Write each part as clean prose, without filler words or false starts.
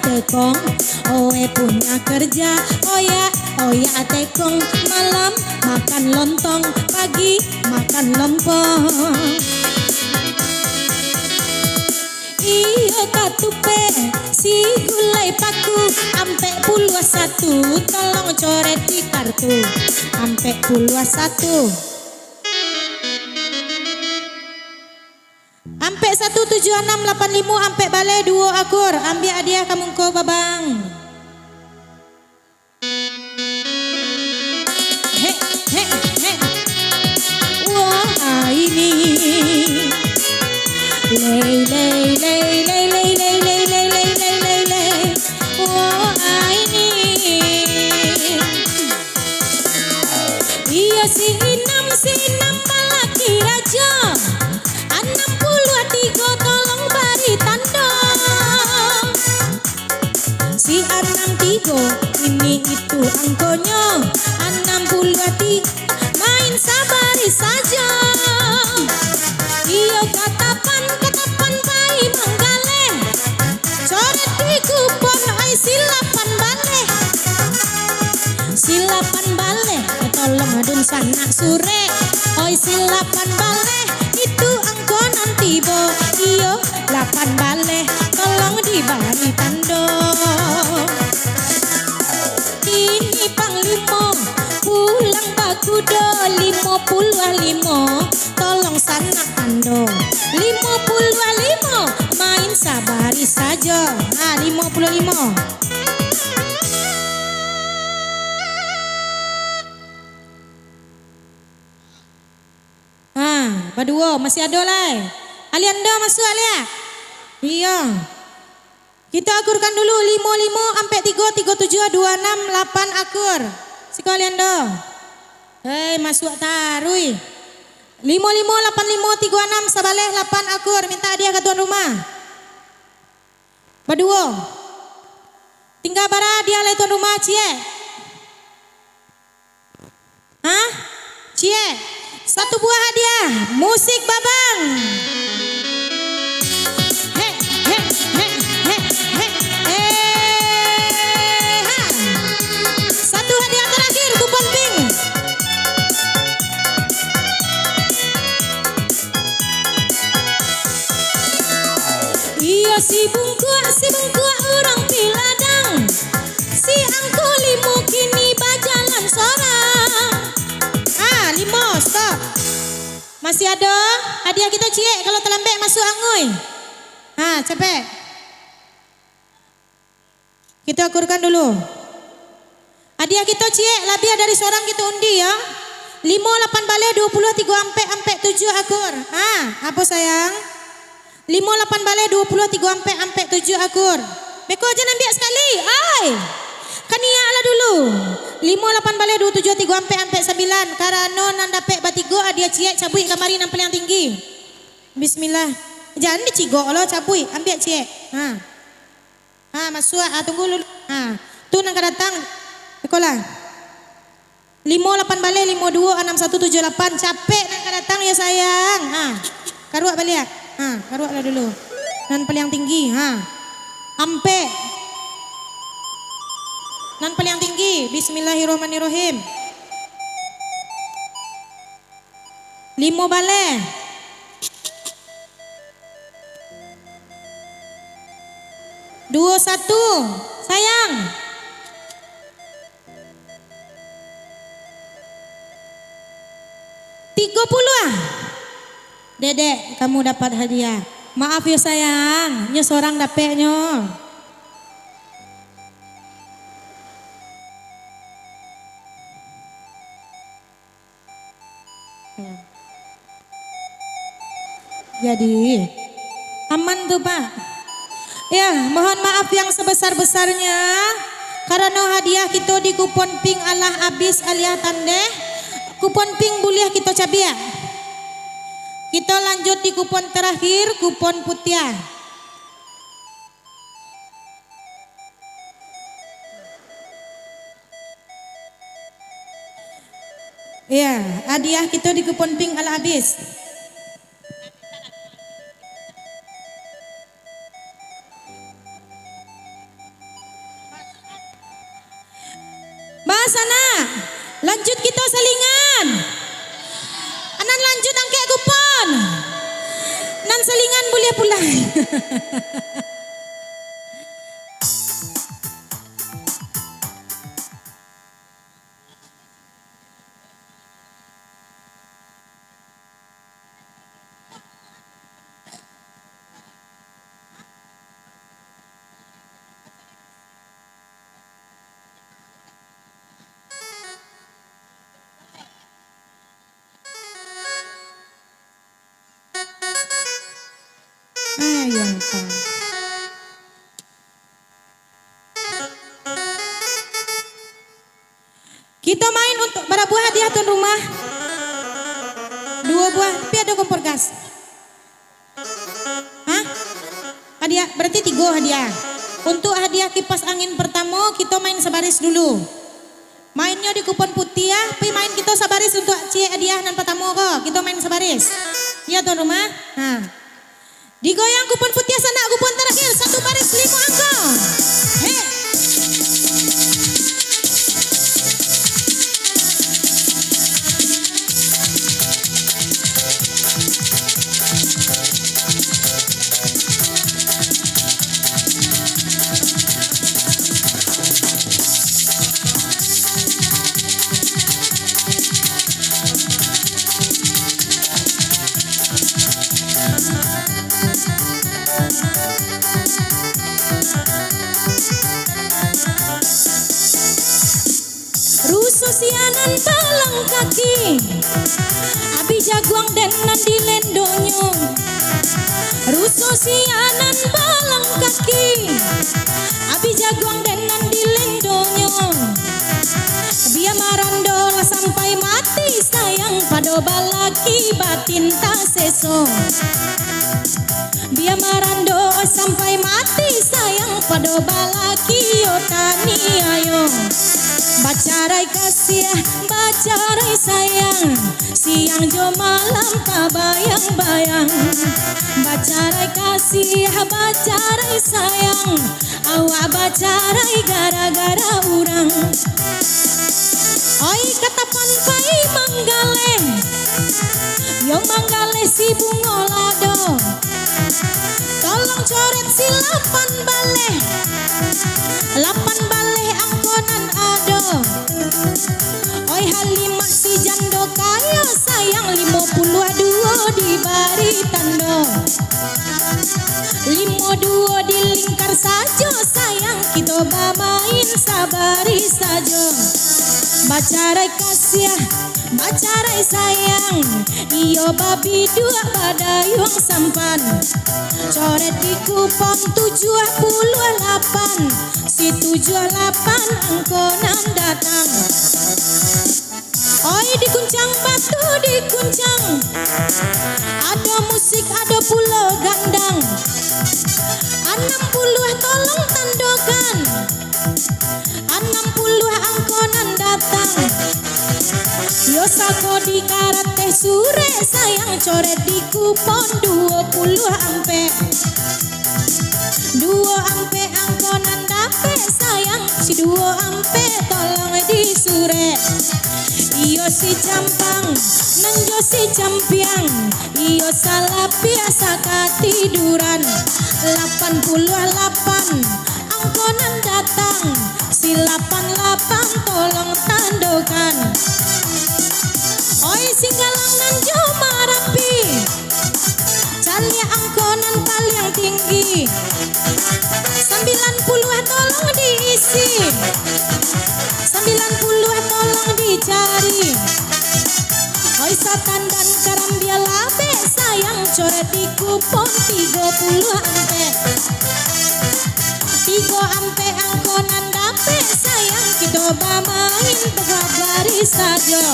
tekong, oe punya kerja. Oya tekong, malam makan lontong, pagi makan lompong. Iyo katupe si gulai paku, ampe puluh satu, tolong coret di kartu, ampe puluh satu. Ampe 17685 ampe balai 2 akur, ambil hadiah kamu ko babang. Wah ini lei. Wah ini iya si enam balaki raja. 63 tolong bari tanda. Si 63 ini itu angkonya. 63 main sabari saja. Iyo katapan bayi manggale. Coret di kupon ai silapan bale. Tolong adun sanak sure. Oi silapan bale. Itu angkonan tibo. Iyo 8 bale. Tolong dibari tando. Ini panglimo pulang bakudo 55. Tolong sanak tando 55. Main sabari saja. Nah 55. Baduo masih ada lah. Alianda masuk alia. Iya. Kita akurkan dulu 55 sampai 3 37 26 8 akur. Siko alianda. Hei masuk tarui. 55 85 36 sabaleh 8 akur. Minta hadiah ke tuan rumah. Baduo. Tinggal bara dia lai tuan rumah cie. Hah? Cie. Satu buah hadiah, musik babang. Satu hadiah terakhir, kupon pink. Iya si bungkua orang piladang. Si angko limo kini bajalan sorang. 5 stop. Masih ada hadiah kita cie kalau terlambat masuk angui. Cepet. Kita akurkan dulu. Hadiah kita cie lebih dari seorang kita undi ya. 5 8 balai 23 ampe 7 akur. Apa sayang? 5 8 balai 23 ampe 7 akur. Beko aja nampak sekali. Kania ala dulu 5 8 balai 27 3 ampe 9 karena nanda pek batigo dia ciek cabui kamari yang paling tinggi. Bismillah. Jangan dicigo lo cabui ambil ciek. Masuk tunggu dulu. Tu nang datang. Sekolah. 5 8 balai 52 61 78 capek nang datang ya sayang. Karuak balik. Karuak lah dulu. Nan paling tinggi. Ampe nan paling tinggi. Bismillahirrahmanirrahim. 5 balai. Dua satu sayang. $30. Dedek kamu dapat hadiah. Maaf ya sayang, nya seorang dapetnya. Jadi aman tuh Pak. Ya mohon maaf yang sebesar-besarnya karena hadiah kita di kupon pink alah habis alias tandeh. Kupon pink boleh kita cabia. Kita lanjut di kupon terakhir, kupon putih. Ya hadiah kita di kupon pink alah habis. sana. Lanjut kita salingan. Anan lanjut angke kupon. Nan salingan boleh pulang. Ayang pa. Kita main untuk berapa buah hadiah tuan rumah? 2 buah, tapi ada kompor gas. Hah? Hadiah, berarti 3 hadiah. Untuk hadiah kipas angin pertama kita main sebaris dulu. Mainnya di kupon putih ya, tapi main kita sebaris untuk cie hadiah nan pertama kok. Kita main sebaris. Ya tuan rumah? Nah. Digoyang kupon putih sana, kupon terakhir 1 baris 5 angka. Hei. Sianan balang kaki abi jaguang denan di lendonyo. Ruso sianan balang kaki abi jaguang denan di lendonyo. Biar marandola sampai mati sayang pado balaki batin tak seso. Biar marandola sampai mati sayang pado balaki otani ayo. Bacarai kasih, bacarai sayang, siang jo malam tak bayang-bayang. Bacarai kasih, bacarai sayang, awak bacarai gara-gara urang. Oi kata panpai manggale, yo manggale si bungolado. Tolong coret si 8 bale, 8 bale angkonan ado. Oi Halimah si jando kaya sayang 52 di bari tando. 52 di lingkar saja sayang kita main sabari saja. Bacarai kasih, bacarai sayang, iyo babi 2 badayung sampan. Coret di kupon 78, si 78 angkonan datang. Oi dikuncang batu dikuncang, ada musik ada pula gandang. 60 tolong tandokan, 60 angkonan datang. Yo sako di karate sure sayang coret di kupon 20 ampe. 2 ampe angkonan dape sayang, si 2 ampe tolong di sure. Iyo si campang, nanjo si campiang, iyo salah biasa katiduran. 88 angkonan datang, si 88 tolong tandokan. Oi singgalang nanjo marapi, cari angkonan paling tinggi. 90 tolong diisi, 90 tolong dicari. Oi satan dan karambia labe sayang coret di kupon 30 ampe. 3 ampe angkonan dape sayang kita main tegak saja.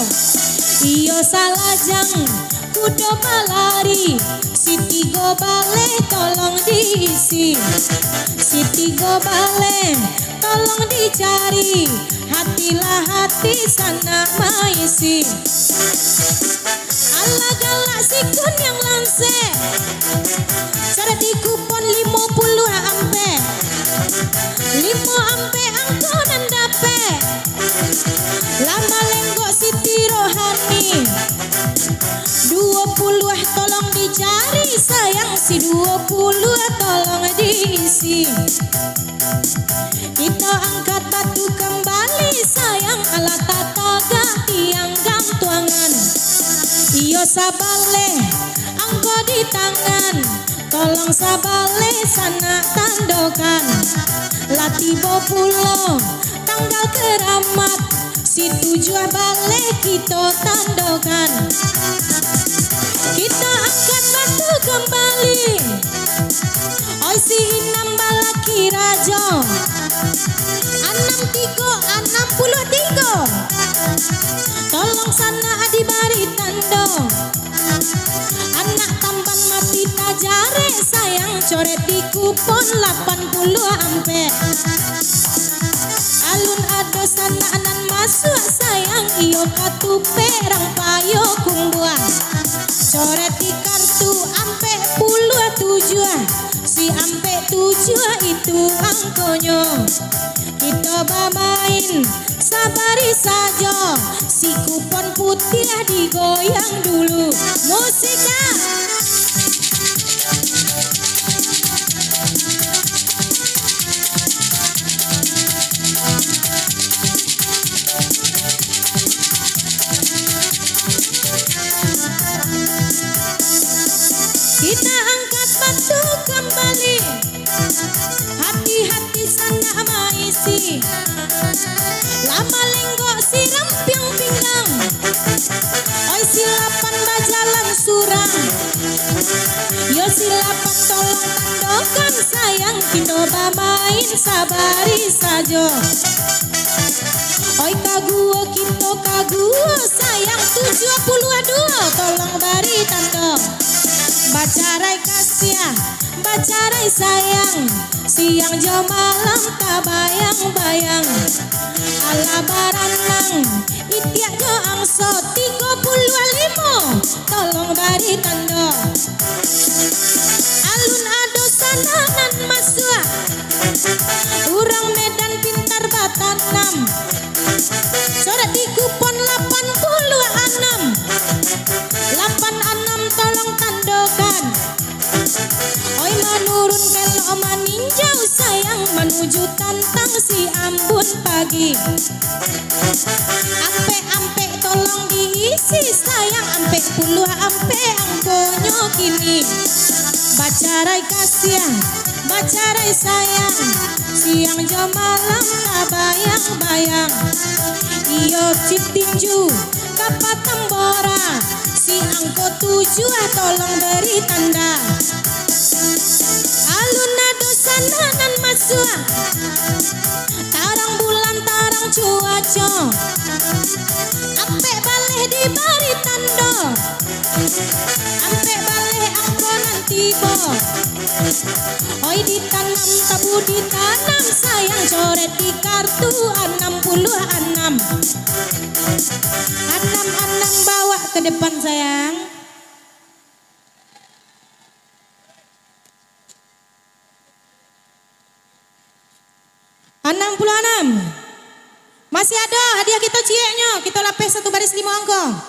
Iyo salajang kudo malari, si 3 bale tolong diisi. Si 3 bale tolong dicari, hatilah hati sana maisi. Allah galak sikun yang langse, cara di kupon 50 ampe. 5 ampe angkonan dape, Kita angkat batu kembali sayang ala tataga tiang gantuangan. Iyo sabale angko di tangan, tolong sabale sana tandokan. Latibo pulo tanggal keramat, si tujuh bale kita tandokan. Kita angkat batu kembali, oi si inam balaki rajo. 63 tolong sana adi bari tando. Anak tampan mati tajare sayang, coret di kupon 80 ampe. Alun ado sana anan masuk sayang, iyo katupe rang payo kumbuan. Coret di kartu ampe puluh 7, si ampe 7 itu angkonya. Kita bermain sabari saja, si kupon putih digoyang dulu. Musiknya kita angkat batu kembali, hati-hati sana maisi. Lama lenggok siram piang pinggang, oi silapan bajalan surang. Yo silapan tolong tandokan sayang, kita bermain sabari saja. Oi kaguo kita kaguo sayang, 72 tolong bari tando. Bacarai kasih, bacarai sayang, siang jauh malam tak bayang-bayang. Ala baranang itiak jo angso 35, tolong bari tanda. Alun ado sananan masuk, urang Medan pintar batanam. Coret di kupon 86, 86 tolong tandokan. Oi menurun kalau maninjau sayang, menuju tantang si Ambon pagi. Ampe tolong diisi sayang, ampe puluh ampe angkonyo kini. Bacarai kasih, bacarai sayang, siang jam malam tak bayang-bayang. Iyo cip tinju kapat tambora, si angko 7 tolong beri tanda. Alun ado sananan masuk, tarang bulan tarang cuaca. Ampe baleh di bari tando, ampe baleh angko nanti bo. Oi ditanam tabu ditanam sayang, coret di kartu 66. 66 bawa ke depan sayang. 66. Masih ada hadiah kita cieknya, kita lapis 1 baris 5 angka.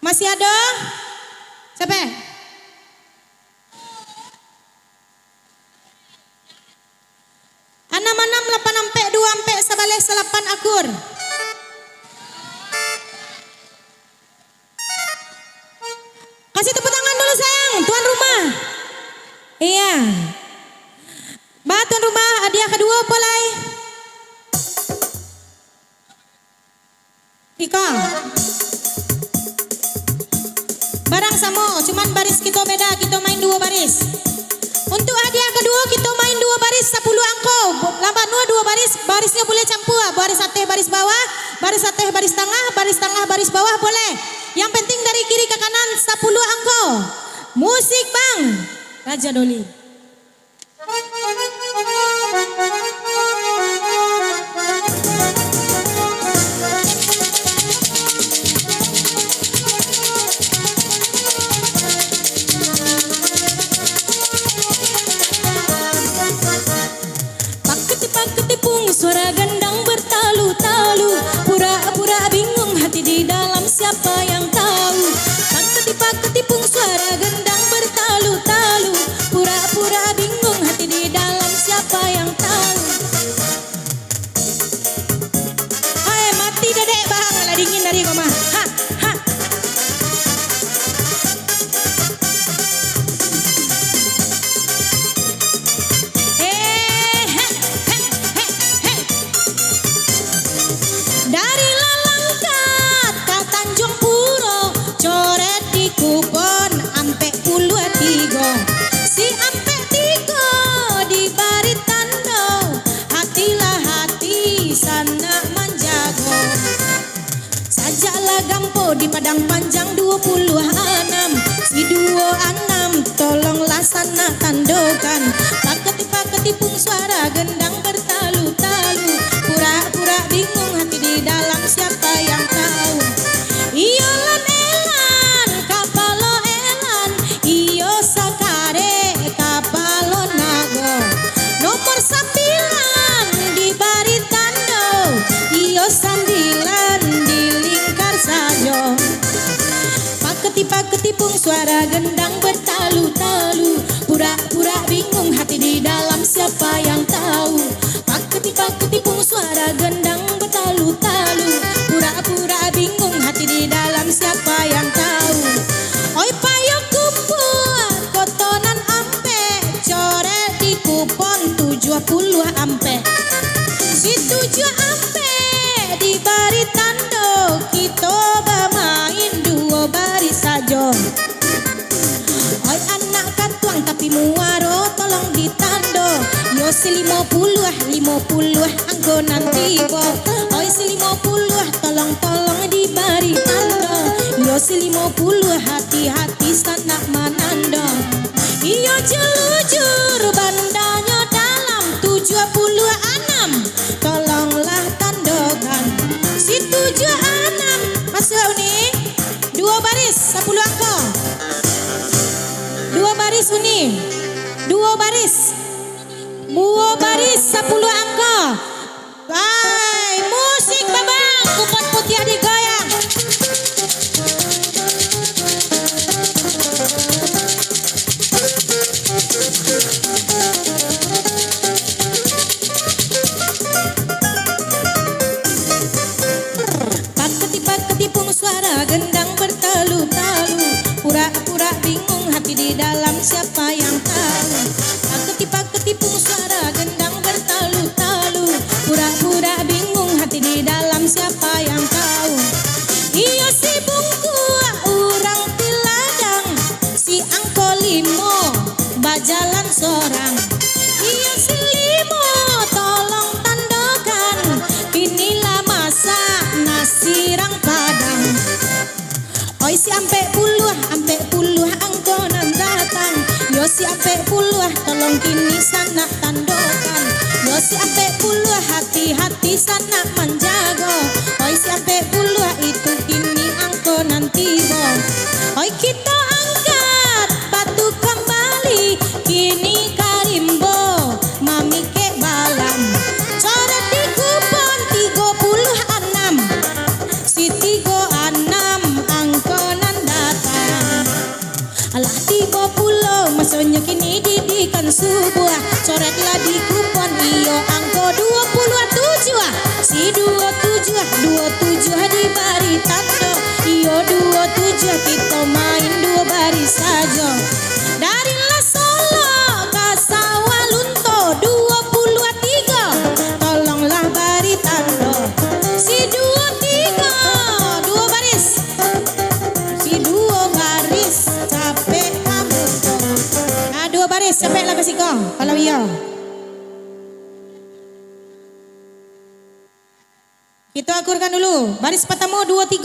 Masih ada? Siapa? 66 8 ampe 2 ampe sabale 8 akur. Kasih tepuk tangan dulu sayang, tuan rumah. Iya. Mbak tuan rumah, hadiah kedua polai. Ika. Barang sama, cuman baris kita beda, kita main 2 baris. Untuk hadiah kedua kita main 2 baris 10 angko. Lambat 2 baris, barisnya boleh campur. Baris ateh baris bawah, baris ateh baris tengah baris bawah boleh. Yang penting dari kiri ke kanan 10 angko. Musik bang, Raja Doli. Suara gendang bertalu-talu, pura-pura bingung hati di dalam siapa yang tahu. Paketi-paketipung suara gendang bertalu-talu, pura-pura bingung hati di dalam siapa siapa yang tahu. Hai mati dedek bang, lah dingin dari koma. Ha ha. Dari Lalangkat ke Tanjung Puro, coret di kupon ampe puluh tigo. Si ampe tigo di Baritando, hatilah hati sana menjago. Sajaklah gampo di Padang Panjang 26, si 26 tolonglah sana tandokan. Paketi pung suara gendang bertalu-talu, pura-pura bingung hati di dalam siapa yang tahu. Iyo lan elan kapalo elan, iyo sakare kapalo nago. Nomor 9 di Baritando, iyo 9 di Lingkar Sajo. Paketi pung suara gendang bertalu-talu, pura-pura bingung hati di dalam siapa yang tahu. Paketi pung suara gendang bertalu-talu, pura-pura bingung hati di dalam siapa yang tahu. Oi payo kupu kotonan ampe, coret di kupon 70 ampe. Si 7 ampe di Baritando, kita bermain 2 baris saja. Oi anak katuang tapi muaro tolong ditando. Yo si 50 anggo nanti bo. Oi si 50 tolong di Baritando. Yo si 50 hati-hati sana manando. Iyo jelujur bandanya dalam 76, tolonglah tandokan. Si 76 masuk uni 2 baris 10 angka. 2 baris uni 2 baris 10 angka. Hai musik babang, kupon putih digoyang. Paketi pung suara gendang bertalu-talu, pura-pura bingung hati di dalam siapa yang tahu. Paketi pung suara gendang bertalu-talu, pura-pura bingung hati di dalam siapa yang tahu. Iyo si bungku urang tiladang, si angko 5 bajalan sorang. Iyo si 5 tolong tandokan, inilah masa nasi rang padang. Oi si ampe puluh angkonan datang. Yo si ampe puluh tolong kini sana tandokan. Yo si ampe puluh hati-hati sana menjago. Oi si ampe puluh itu kini angkonan tibo. Oi kita angkat batu kembali, kini karimbo mami ke balam. Coret di kupon 36, si 36 angkonan datang. Alah 30 maksudnya kini didikan sebuah, coretlah di kupon iyo angko 27, si 27 di Baritando. Iyo 27 kita main 2 baris saja. Dari La Solo ke Sawalunto 23, tolonglah Baritando. Si 23 2 baris, si 2 baris capek kamu. Nah 2 baris capek lah kasih kau kalau iya. Kita akurkan dulu baris pertama 23.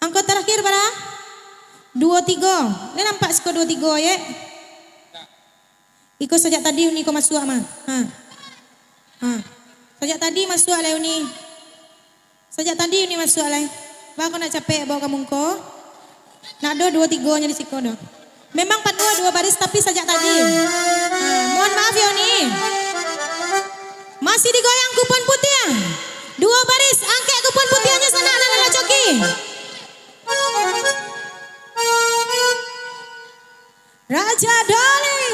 Angka terakhir para 23. Ini nampak skor 23 ya. Ikut sejak tadi uni kau masuk mah. Sejak tadi masuk alai uni. Sejak tadi uni masuk alai. Bang kau nak capek bawa kamu kau. Nak do 23 nya di siko do. Memang 42 baris tapi sejak tadi. Mohon maaf ya uni. Masih digoyang kupon putih ya. 2 baris angkat kupon putihnya sana anak-anak coki. Raja Doli.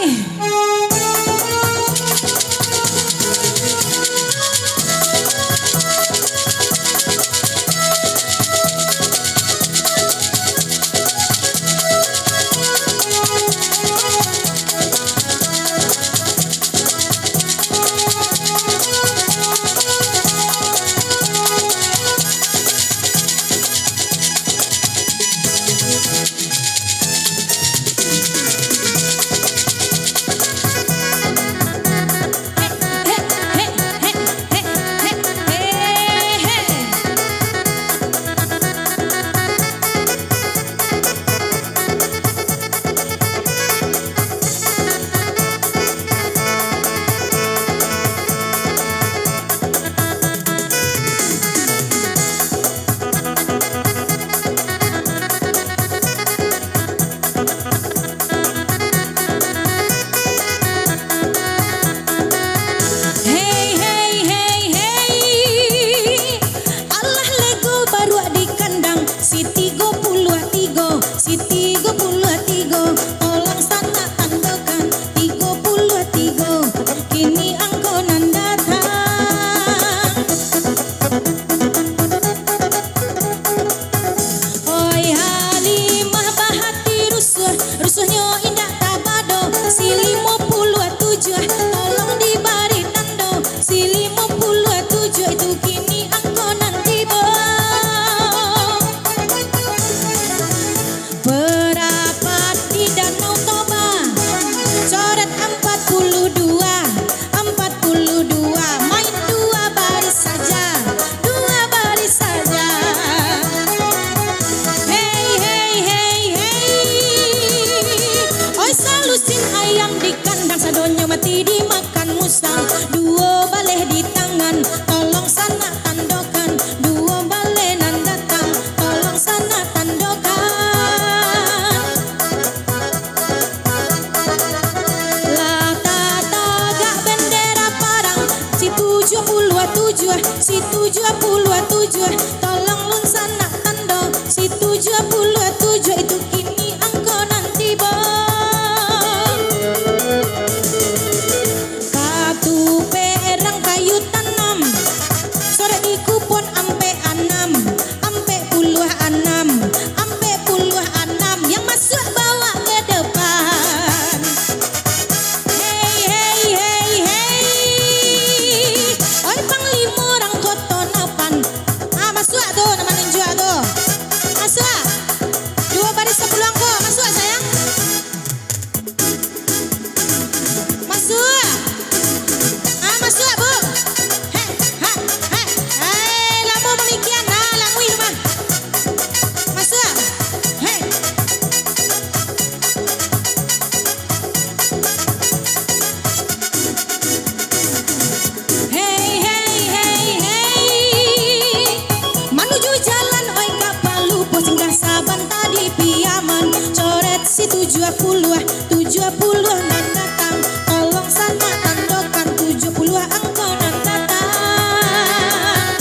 mati dimakan musang. Dua baleh di tangan, tolong sana tandokan. Dua baleh nan datang, tolong sana tandokan. Lah tagak bendera parang, si 77, si 77, tolong lun sana tando, si 77 itu kini angko nanti bang. Katu perang kayu tanam, sore di kupon ampe anam, ampe puluh anam, ampe puluh anam, yang masuk bawa ke depan. Hey hey hey hey, oi panglima orang koto napan. Ah masuk tuh nama ninja tuh, masuk. Dua baris 10 angko, masuk sayang. Masuk. Ah masuk bu. Heh, heh, heh. Hei, lamu memikian, nah lamui rumah. Masuk. Hei. Hei hei hei hei, menuju jalan oi kapal lupo singgah saban tadi piaman. Coret si 70 nan datang, tolong sana tandokan. 70 angko nan datang.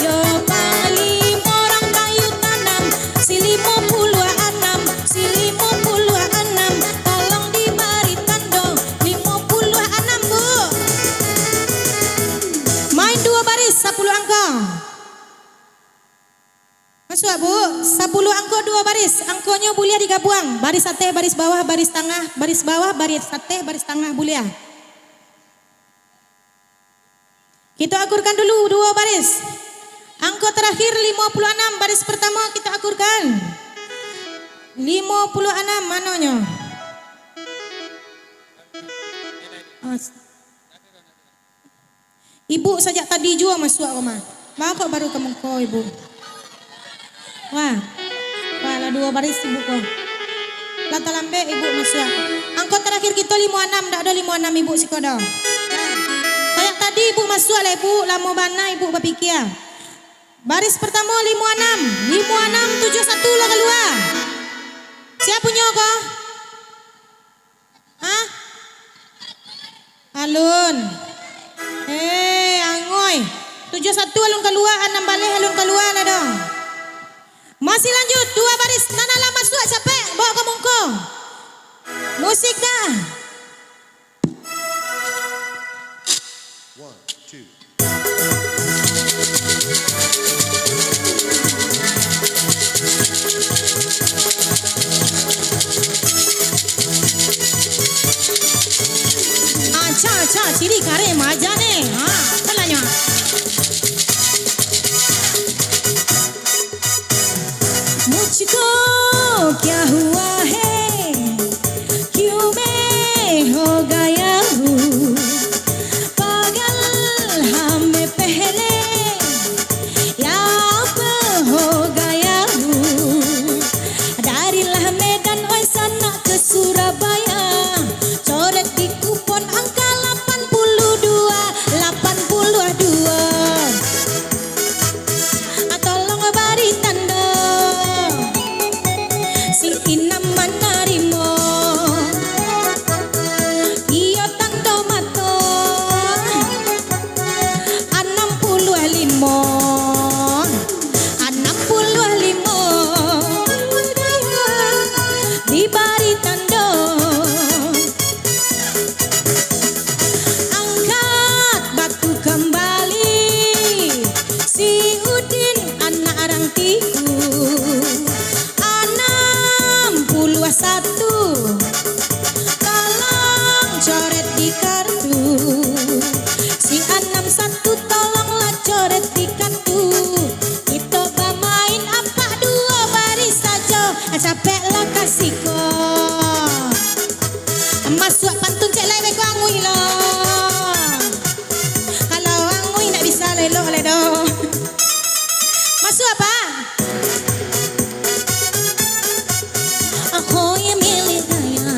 Yo panglima orang kayu tanam, si 56, si 56, tolong diberi tando 56 bu. Main dua baris 10 angko. Masuk bu, 10 angko dua baris. Angkonya boleh digabung. Baris sate, baris bawah, baris tengah, baris bawah, baris sate, baris tengah boleh. Kita akurkan dulu dua baris. Angko terakhir 56, baris pertama kita akurkan. 56 mananya? Ibu sejak tadi juga masuk rumah. Mau kok baru kamu kau ibu. Wah, lah dua baris ibu kau. Lata lambe ibu masuk. Angko terakhir kita 56, tak ada 56 ibu si kodo. Sejak tadi ibu masuk lah ibu, lama bana ibu berpikir. Baris pertama 56, 71 lah keluar. Siapa punya kau? Hah? Alun. Angoy. 71 alun keluar, 6 balik alun keluar lah dong. Masih lanjut, dua baris. Nana lah masuk, capek. Bawa ke mungko. Musik dah. 1, 2. अच्छा चिड़ी करे मजा ने हाँ चलाnya मुझको क्या हुआ है क्यों मैं हो गया हूँ पागल हमें पहले याद हो गया हूँ darilah Medan oi sana ke Surabaya coret di kupon angka 82 tolong beri tanda si inam manarimo iyo tanda mato 65 diberi tanda angkat batu kembali si Udin anak arang tiku 61 tolong coret di kartu si 61 tolonglah coret di kartu kita bermain apa dua baris saja capeklah kasih kau masuk pantun cek lai beko angui lo kalau angui nak bisa lelok le do masuk apa aku yang milik kaya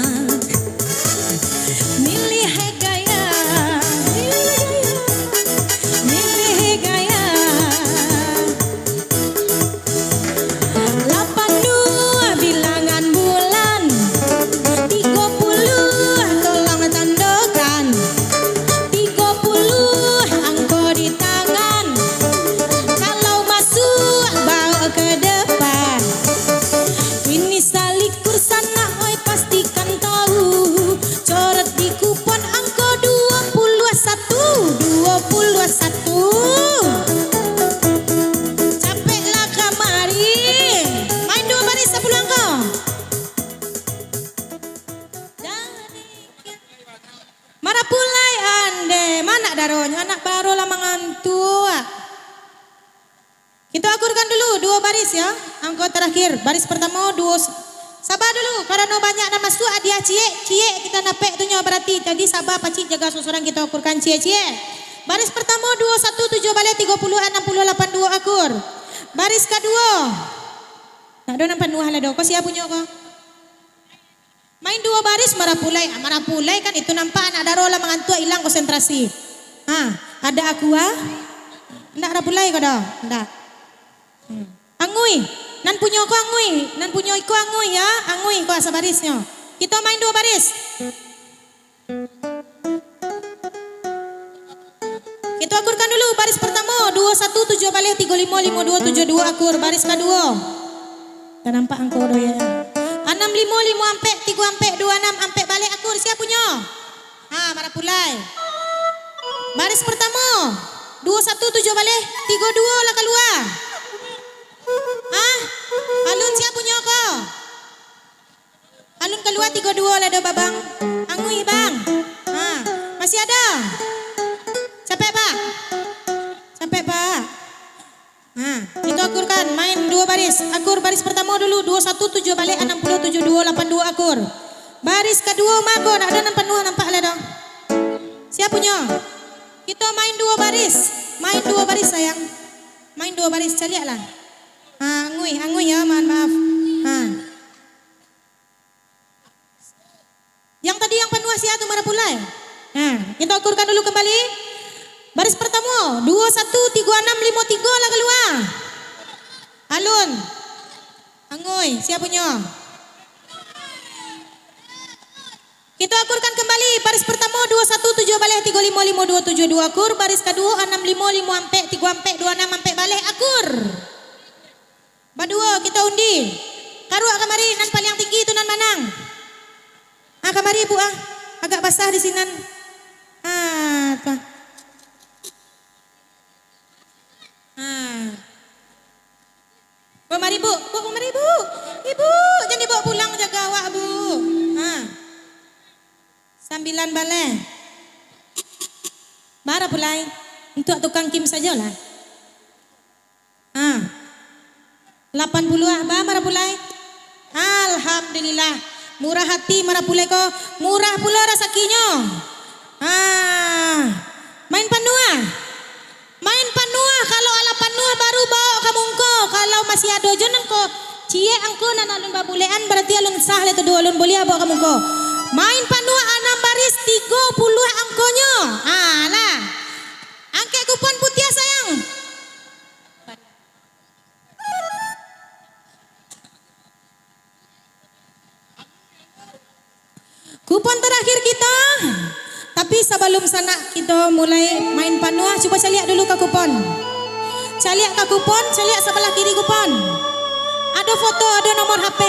Marapulai ande, mana daronya anak baru lah mengantua. Kita akurkan dulu 2 baris ya. Angka terakhir, baris pertama 2. Sabar dulu, karena banyak nama masuk dia cie kita napek tu nyawa berarti. Jadi sabar pacik jaga susuran kita akurkan cie. Baris pertama 217 balik 30 60 82 akur. Baris kedua. Tak ada nampak nuah lah do. Kau siapa punya kau? Main 2 baris marapulai kan itu nampak anak darola mengantuk hilang konsentrasi. Ada aqua? Ndak rapulai kau dah? Ndak. Angui, nan punya ko angui, nan punya iko angui ya, angui ko asa barisnya. Kita main 2 baris. Kita akurkan dulu baris pertama 217 balik 35 52 72 akur. Baris kedua. Tak nampak angko do ya. 655 ampek 3 ampek 26 ampek balik akur siapa punya? Marapulai. Baris pertama 217 balik 32 lah keluar. Alun siapa punya kau? Alun keluar 32 lah ada babang. Angui bang. Masih ada? Sampai pak? Sampai pak? Itu akurkan main 2 baris. Akur baris pertama dulu 217 balik 60 72 82 akur. Baris kedua magon ada nampak lah dong. Siapa punya? Kita main 2 baris. Main 2 baris sayang. Main 2 baris caliak lah. Angui ya, maaf. Yang tadi yang penuh siapa tu marapulai. Kita akurkan dulu kembali. Baris pertama 213653 lah keluar. Alun. Angui, siapa punya? Kita akurkan kembali baris pertama 217 balik 35 52 72 akur. Baris kedua 655 ampek 3 ampek 26 ampek balik akur. Badua kita undi. Karuak kamari nan paling tinggi itu nan manang. Kamari bu agak basah di sini nan. Mari bu, mari bu. Ibu, jangan dibawa pulang jaga awak bu. 9 balai. Bara pulai. Untuk tukang Kim sajalah. 80 marah pulai. Alhamdulillah. Murah hati marah pulai ko. Murah pula rezekinya. Main panua. Main panua. Kalau ala panua baru bawa kamu ko. Kalau masih ada jonan ko. Cie angko nan alun babulean berarti alun sah le tu dua alun boleh bawa kamu ko. Main panua 6 baris 30 angkonya. Lah. Angkat kupon putih sayang. Kupon terakhir kita. Tapi sebelum sana kita mulai main panua, coba saya lihat dulu ke kupon. Saya lihat ke kupon, saya lihat sebelah kiri kupon. Ada foto, ada nomor HP.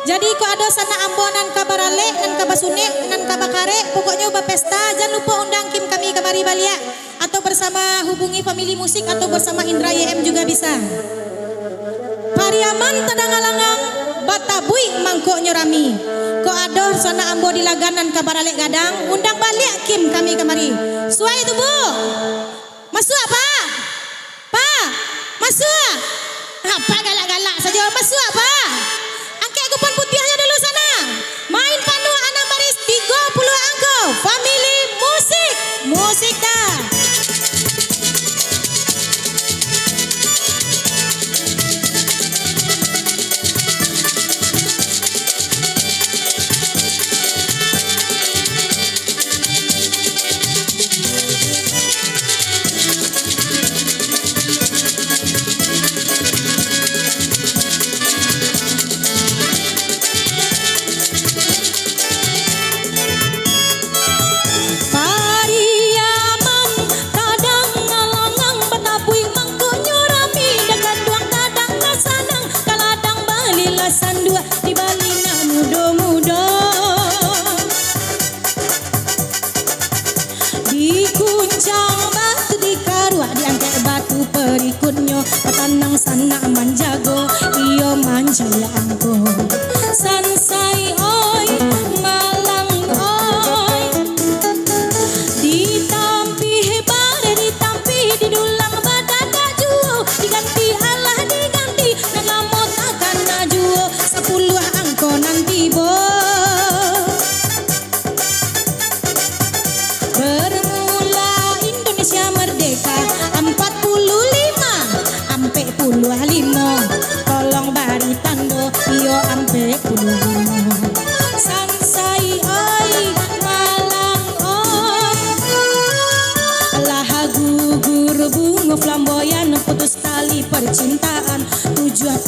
Jadi kok ada sana ambonan kabarale dan kabasune dan kabakare, pokoknya ubah pesta, jangan lupa undang Kim kami kamari Balia atau bersama hubungi family musik atau bersama Indra YM juga bisa. Pariaman tadang-alangang batabui mangkoknya rami. Kok ada sana ambo di laganan kabarale gadang, undang balik Kim kami kamari. Suai itu bu. Masuk apa? Pak, masuk. Apa galak-galak saja masuk apa? Angkat kupon putihnya dulu sana. Main pandu 6 baris 30 angka. Family musik. Musik dah. Patanang sana manjago iyo manjaya angko sansai oi malang oi percintaan. 79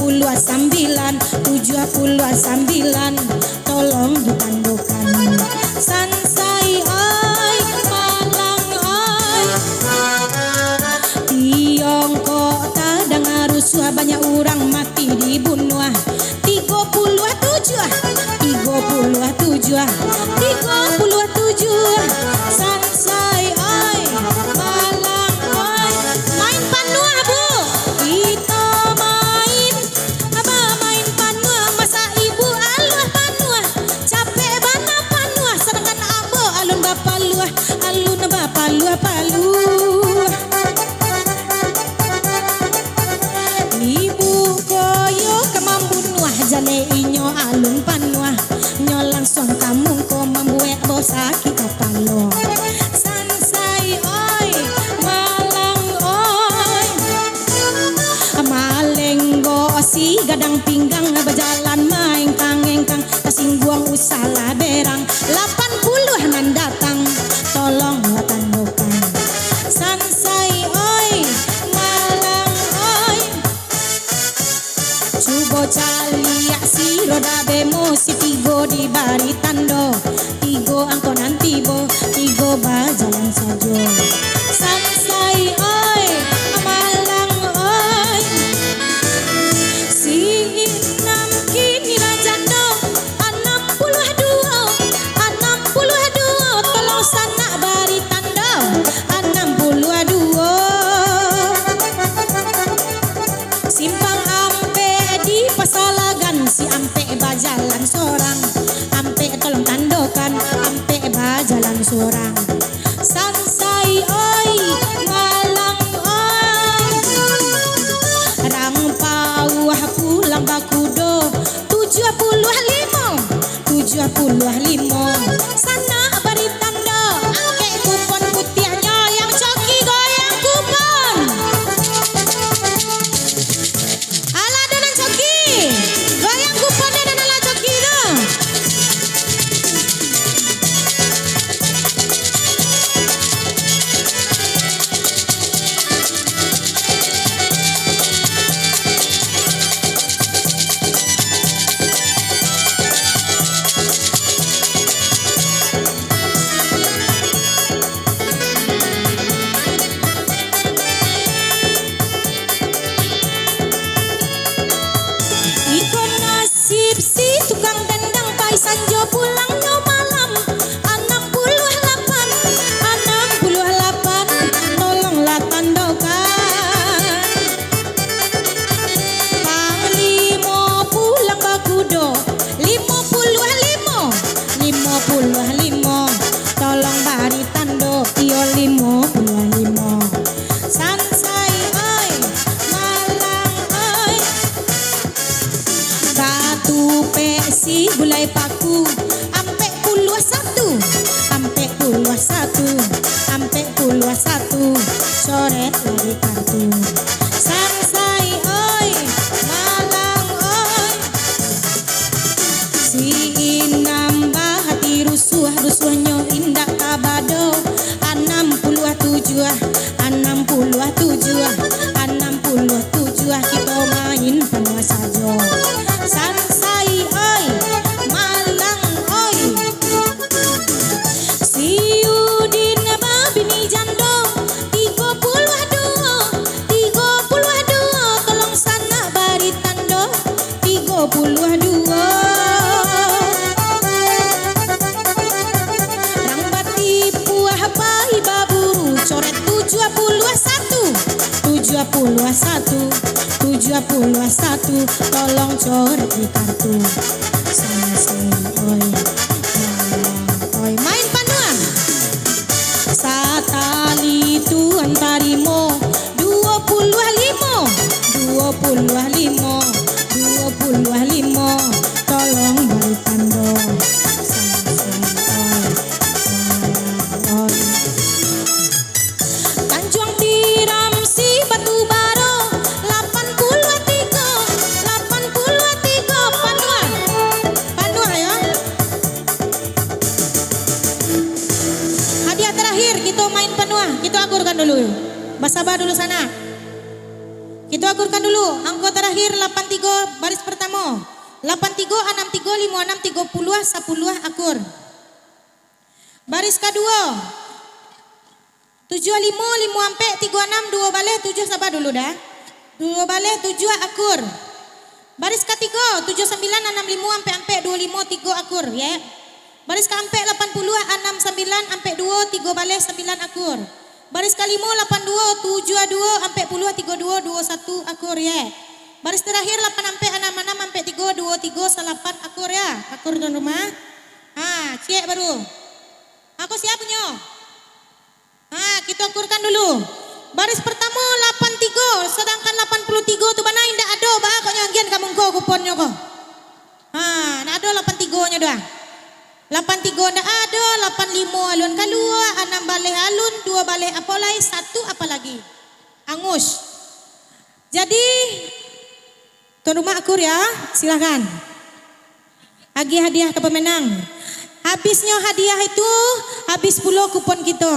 tolong ditandukan. Sansai oi Malang oi, Tiongkok kadang rusuh, banyak orang mati dibunuh. 37 Sansai oi Malang oi. Main panua bu, kita main main panua. Masa ibu aluah panua, capek bana panua. Sedangkan abo alun bapa luah, alun bapa luah palu. Ibu koyo kemambunuah, jane inyo alun panua. Nyo langsung kamung ko membuat bosaki kapalo. Sansai oi Malang oi, Malenggo si gadang pinggang berjalan main kangengkang. Kasingguang usala berang 80 nan datang, tolong tandukan. Sansai oi Malang oi, Cubo calia si roda bemo si tigo di bari tando. Tigo angkonan tibo, tigo bajalan sajo. Sansai oi Malang oi, si enam kini rajando 62 tolong sana bari tando 62. Simpang ampe di pasalagan, si ampe bajalan sorang. Ampe tolong tandokan, ampe bajalan sorang. Sansai oi Malang oi, rang pauah pulang bakudo 75 sana bari tando. Angke kupon putihnya yang coki goyang kupon. Ala danan coki, goyang kuponnya dan ala coki do. Ikon nasib si tukang dendang pai sanjo pulangnya malam 68 tolonglah tandokan. Panglimo pulang bakudo 55 tolong bari tando iyo 55. Sansai oi Malang oi, batu pesi gulai paku ampe puluh satu coret lari kartu. Sansai oi Malang oi, si inambah hati rusuhnya indah kabado 67 kita main panua sajo. Sansai oi Malang oi, si Udin babini jando 32 tolong sana bari tando 32. Rang bati puah pai baburu coret 71 tolong coret di kartu. Sansai oi Malang oi, main panuan. Satali tuan tarimo 25 tolong bari tando. Sansai oi Malang oi, Tanjuang Tiram si batu baro 83 panua ya. Hadiah terakhir kita main panua, kita agurkan dulu. Basaba dulu sana. Kita akurkan dulu. Angka terakhir 83 baris pertama. 83, 63, 56, 30, 10 akur. Baris kedua. 75, 5 ampe, 36, 2 balik, 7 sabar dulu dah. 2 balik, 7 akur. Baris ketiga, 79, 65 ampe, 25, 3 akur ya. Baris keempat 80, 69 ampe 2, 3 balik, 9 akur. Baris kelima 82, 72 ampe 10, 32, 21 akur ya. Baris terakhir 8 ampe 66 ampe 3, 23, 8 akur ya. Akur tuan rumah. Cek baru. Aku siap punya. Kita akurkan dulu. Baris pertama 83, sedangkan 83 tu mana indak ada bah kok nyanggian kamu kau kuponnya kok. Nak ada 83 nya dah. 83 ndak ada, 85 alun kalua, 6 balik alun, 2 balik apa lagi, 1 apa lagi? Angus. Jadi tuan rumah akur ya, silahkan. Agi hadiah ke pemenang. Habisnya hadiah itu, habis pula kupon kita.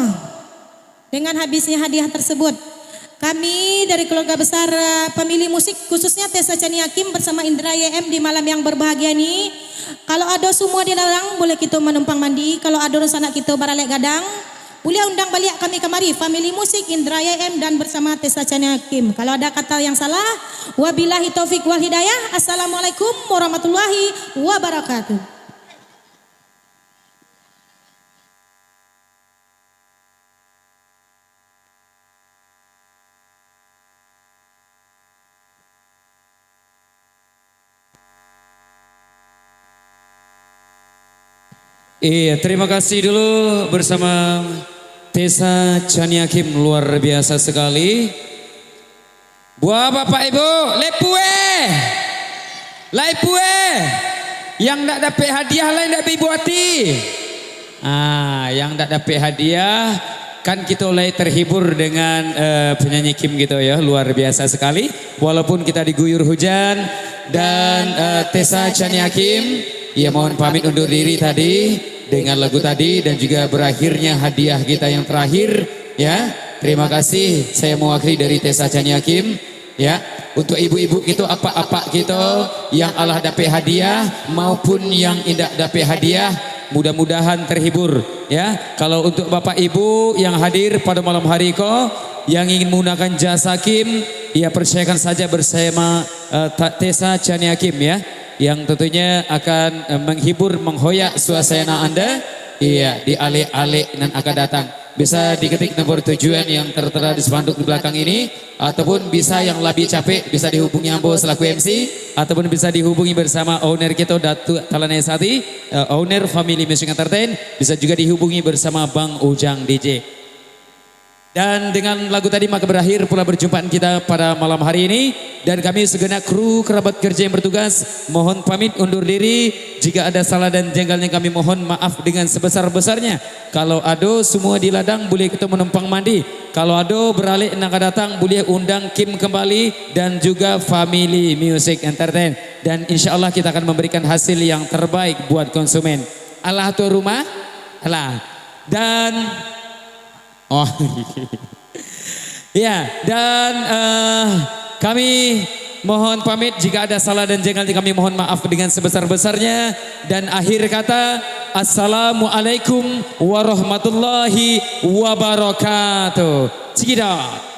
Dengan habisnya hadiah tersebut, kami dari keluarga besar pemilih musik khususnya Tessa Chani Hakim bersama Indra YM di malam yang berbahagia ini, kalau ada semua di dalam boleh kita menumpang mandi. Kalau ada rencana kita baralek gadang, boleh undang balik kami kemari family musik Indra YM dan bersama Tessa Chani Hakim. Kalau ada kata yang salah, wabillahi taufik wal hidayah. Assalamualaikum warahmatullahi wabarakatuh. Iya, terima kasih dulu bersama Tessa Chani Hakim, luar biasa sekali. Buah Bapak Ibu, lepue, yang tak dapat hadiah lain tak ibu hati. Yang tak dapat hadiah kan kita mulai terhibur dengan penyanyi Kim gitu ya, luar biasa sekali. Walaupun kita diguyur hujan dan Tessa Chani Hakim, ya mohon pamit undur diri tadi dengan lagu tadi dan juga berakhirnya hadiah kita yang terakhir ya. Terima kasih saya mewakili dari Tessa Chani Hakim ya. Untuk ibu-ibu kita apa-apa kita yang Allah dapat hadiah maupun yang tidak dapat hadiah, mudah-mudahan terhibur ya. Kalau untuk Bapak Ibu yang hadir pada malam hari yang ingin menggunakan jasa Kim, ya percayakan saja bersama Tessa Chani Hakim ya, yang tentunya akan menghibur, menghoyak suasana Anda iya di alek-alek dan akan datang. Bisa diketik nomor tujuan yang tertera di spanduk di belakang ini, ataupun bisa yang lebih capek bisa dihubungi Ambo selaku MC, ataupun bisa dihubungi bersama owner kita Datuk Talanesati, owner Family Music Entertain, bisa juga dihubungi bersama Bang Ujang DJ. Dan dengan lagu tadi maka berakhir pula perjumpaan kita pada malam hari ini. Dan kami segenap kru kerabat kerja yang bertugas mohon pamit undur diri. Jika ada salah dan jengkelnya kami mohon maaf dengan sebesar-besarnya. Kalau ada semua di ladang boleh kita menumpang mandi. Kalau ada beralih nak datang boleh undang Kim kembali dan juga Family Music Entertain. Dan insya Allah kita akan memberikan hasil yang terbaik buat konsumen. Allah tuan rumah. Allah. Dan ya, dan kami mohon pamit jika ada salah dan jengkel kami mohon maaf dengan sebesar-besarnya. Dan akhir kata, assalamualaikum warahmatullahi wabarakatuh. Cikidot.